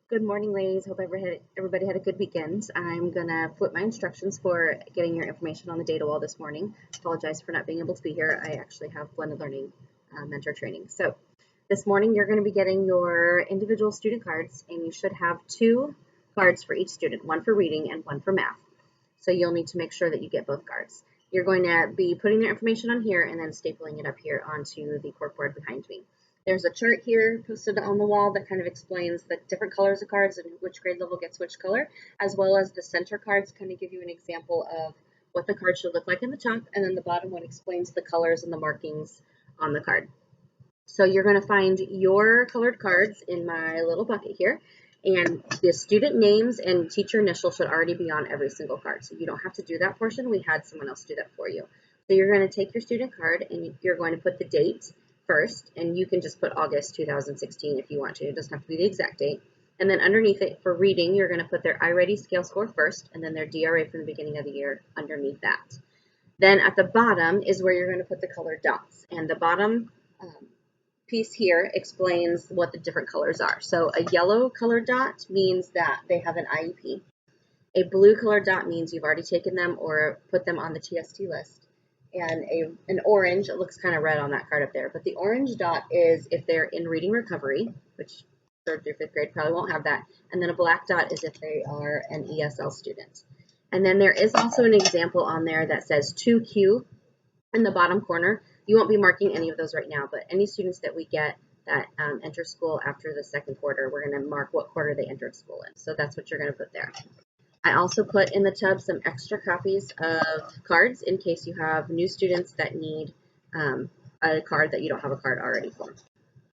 Good morning, ladies. Hope everybody had a good weekend. I'm going to flip my instructions for getting your information on the data wall this morning. Apologize for not being able to be here. I actually have blended learning mentor training. So this morning you're going to be getting your individual student cards, and you should have two cards for each student, one for reading and one for math. So you'll need to make sure that you get both cards. You're going to be putting their information on here and then stapling it up here onto the corkboard behind me. There's a chart here posted on the wall that kind of explains the different colors of cards and which grade level gets which color, as well as the center cards kind of give you an example of what the card should look like in the top, and then the bottom one explains the colors and the markings on the card. So you're going to find your colored cards in my little bucket here, and the student names and teacher initials should already be on every single card. So you don't have to do that portion. We had someone else do that for you. So you're going to take your student card and you're going to put the date first, and you can just put August 2016 if you want to. It doesn't have to be the exact date. And then underneath it for reading, you're going to put their iReady scale score first, and then their DRA from the beginning of the year underneath that. Then at the bottom is where you're going to put the colored dots, and the bottom piece here explains what the different colors are. So a yellow colored dot means that they have an IEP. A blue colored dot means you've already taken them or put them on the TST list. And an orange, it looks kind of red on that card up there, but the orange dot is if they're in reading recovery, which third through fifth grade probably won't have that. And then a black dot is if they are an ESL student. And then there is also an example on there that says 2Q in the bottom corner. You won't be marking any of those right now, but any students that we get that enter school after the second quarter, we're going to mark what quarter they entered school in. So that's what you're going to put there. I also put in the tub some extra copies of cards in case you have new students that need a card that you don't have a card already for.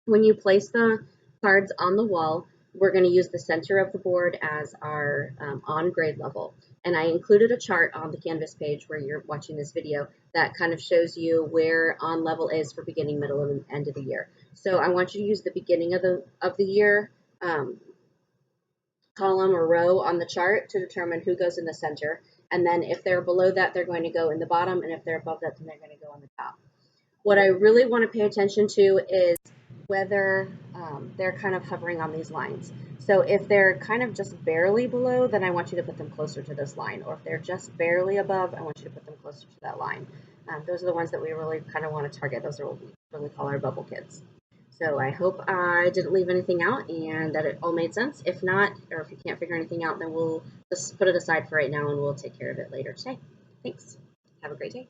When you place the cards on the wall, we're going to use the center of the board as our on grade level. And I included a chart on the Canvas page where you're watching this video that kind of shows you where on level is for beginning, middle, and end of the year. So I want you to use the beginning of the year column or row on the chart to determine who goes in the center. And then if they're below that, they're going to go in the bottom. And if they're above that, then they're going to go on the top. What I really want to pay attention to is whether they're kind of hovering on these lines. So if they're kind of just barely below, then I want you to put them closer to this line. Or if they're just barely above, I want you to put them closer to that line. Those are the ones that we really kind of want to target. Those are what we really call our bubble kids. So I hope I didn't leave anything out and that it all made sense. If not, or if you can't figure anything out, then we'll just put it aside for right now and we'll take care of it later today. Thanks. Have a great day.